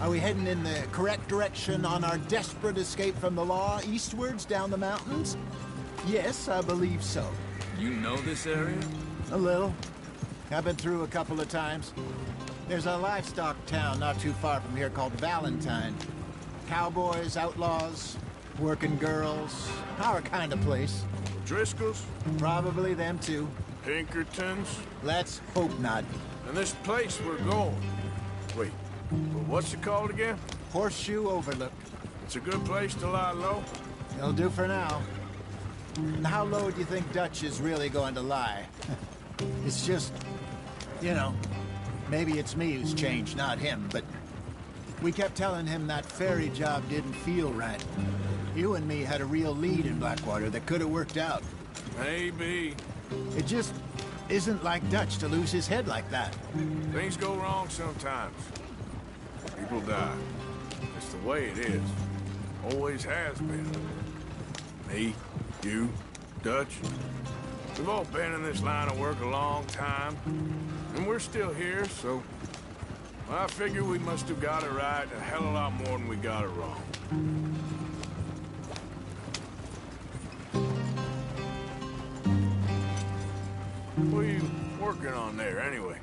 Are we heading in the correct direction on our desperate escape from the law eastwards down the mountains? Yes, I believe so. You know this area? A little. I've been through a couple of times. There's a livestock town not too far from here called Valentine. Cowboys, outlaws, working girls, our kind of place. Driscoll's? Probably them too. Pinkertons? Let's hope not. And this place we're going. Wait, what's it called again? Horseshoe Overlook. It's a good place to lie low? It'll do for now. And how low do you think Dutch is really going to lie? It's just, you know, maybe it's me who's changed, not him, but we kept telling him that ferry job didn't feel right. You and me had a real lead in Blackwater that could have worked out. Maybe. It just isn't like Dutch to lose his head like that. Things go wrong sometimes. People die. It's the way it is. Always has been. Me, you, Dutch. We've all been in this line of work a long time. And we're still here, so... I figure we must have got it right a hell of a lot more than we got it wrong. What are you working on there, anyway?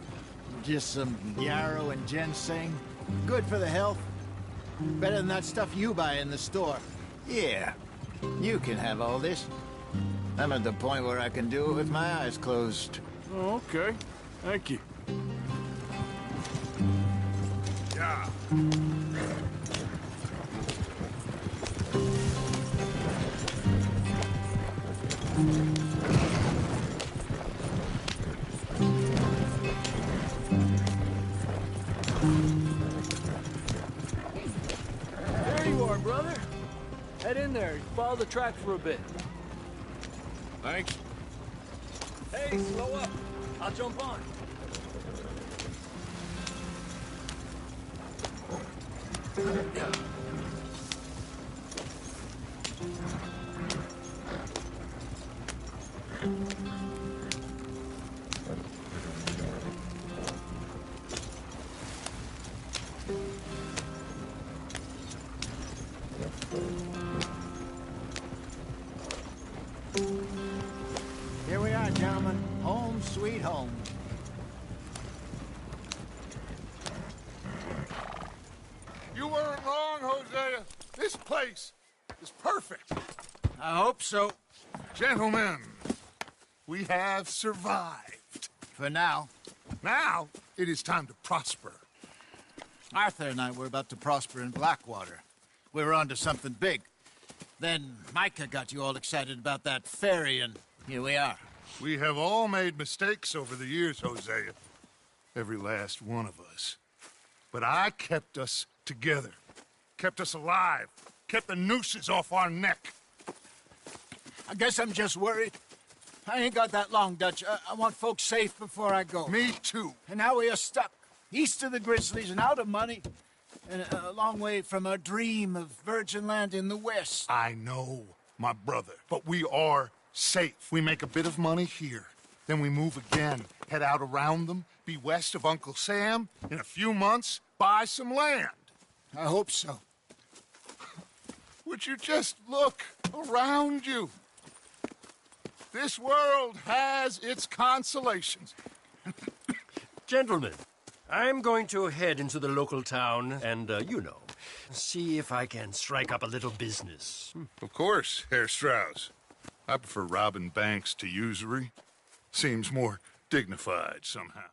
Just some yarrow and ginseng. Good for the health. Better than that stuff you buy in the store. Yeah, you can have all this. I'm at the point where I can do it with my eyes closed. Oh, okay. Thank you. Yeah. There you are, brother. Head in there. Follow the track for a bit. Thanks. Hey, slow up. I'll jump on. Here we are, gentlemen. Home sweet home. You weren't wrong, Hosea. This place is perfect. I hope so. Gentlemen, we have survived. For now. Now, it is time to prosper. Arthur and I were about to prosper in Blackwater. We were onto something big. Then Micah got you all excited about that ferry, and here we are. We have all made mistakes over the years, Hosea. Every last one of us. But I kept us together. Kept us alive. Kept the nooses off our neck. I guess I'm just worried. I ain't got that long, Dutch. I want folks safe before I go. Me too. And now we are stuck. East of the Grizzlies and out of money. And a long way from our dream of virgin land in the west. I know, my brother. But we are safe. We make a bit of money here. Then we move again. Head out around them. Be west of Uncle Sam. In a few months, buy some land. I hope so. Would you just look around you? This world has its consolations. Gentlemen, I'm going to head into the local town and, see if I can strike up a little business. Of course, Herr Strauss. I prefer robbing banks to usury. Seems more dignified somehow.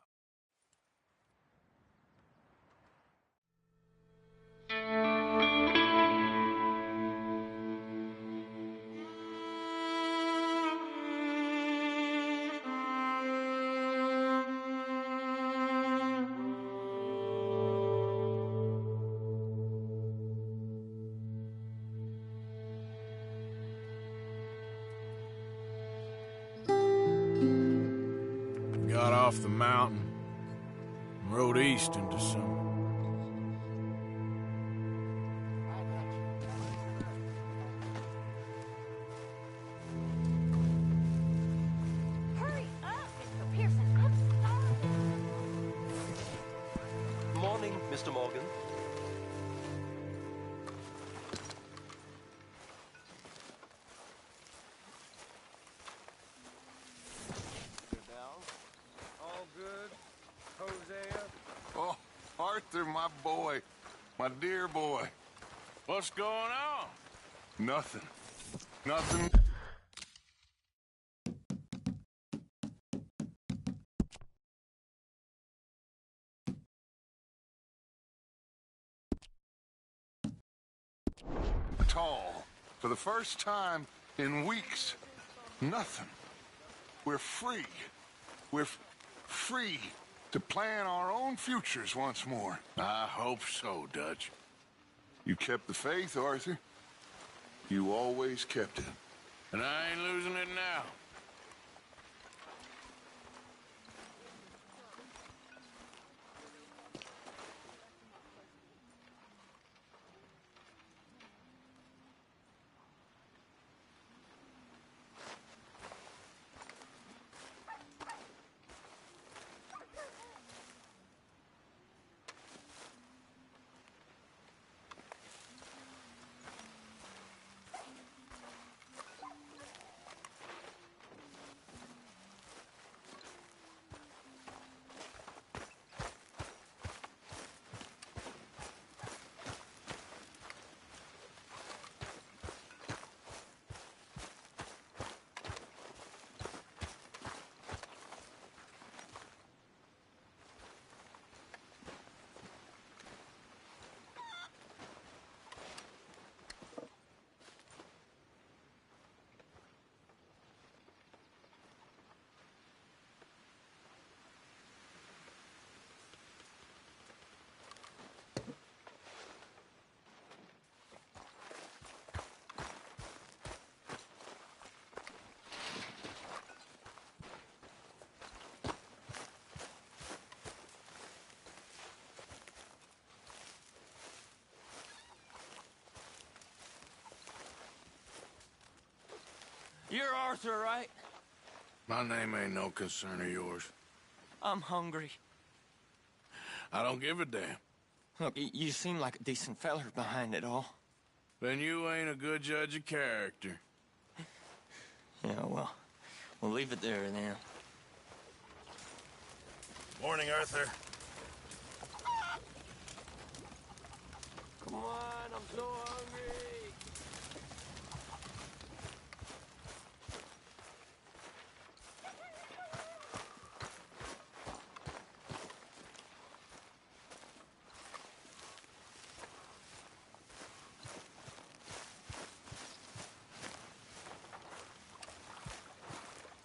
Got off the mountain and rode east into summer. Hurry up, Mr. Pearson. I'm starving. Morning, Mr. Morgan. All good, Hosea? Oh, Arthur, my boy. My dear boy. What's going on? Nothing. Nothing. Tall. For the first time in weeks. Nothing. We're free. We're free to plan our own futures once more. I hope so, Dutch. You kept the faith, Arthur. You always kept it. And I ain't losing it now. You're Arthur, right? My name ain't no concern of yours. I'm hungry. I don't give a damn. Look, you seem like a decent feller behind it all. Then you ain't a good judge of character. Yeah, well, we'll leave it there then. Morning, Arthur. Come on, I'm so hungry.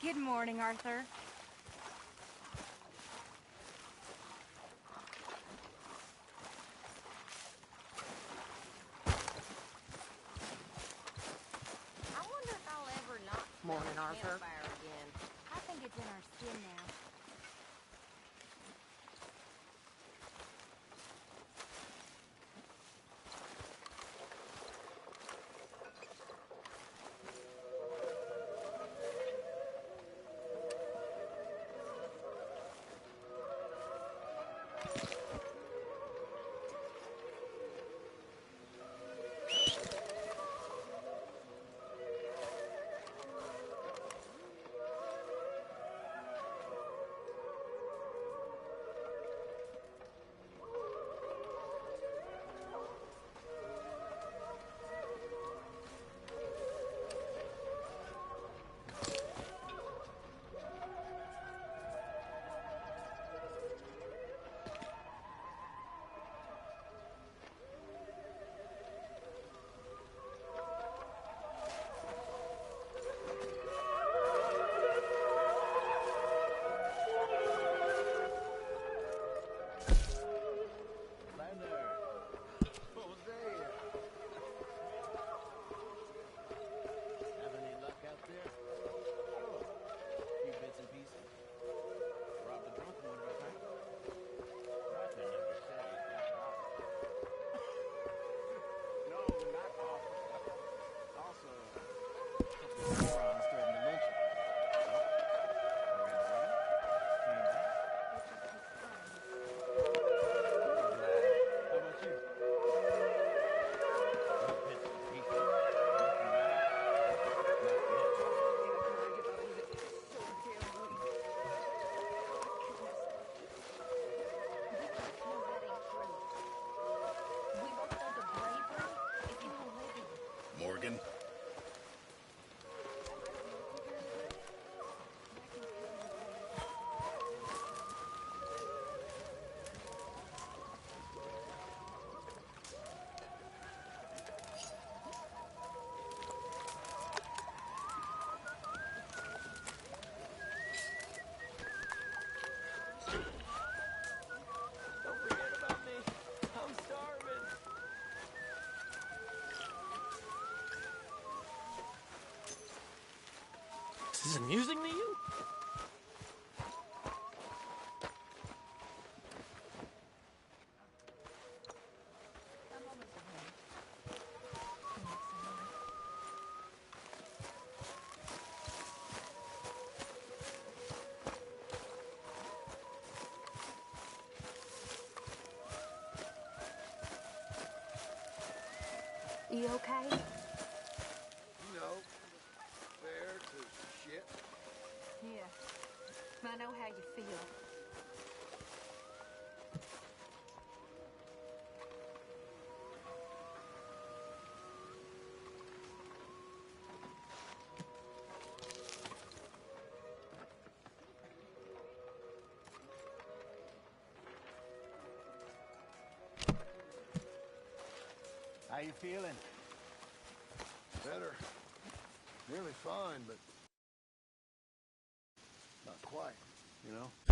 Good morning, Arthur. I wonder if I'll ever not Morning, smell a Arthur. campfire again. I think it's in our skin now. Morgan? Don't forget about me. I'm starving. Is this amusing to you? You okay? You know, fair to shit. Yeah. I know how you feel. How you feeling? Better. Nearly fine, but not quite, you know?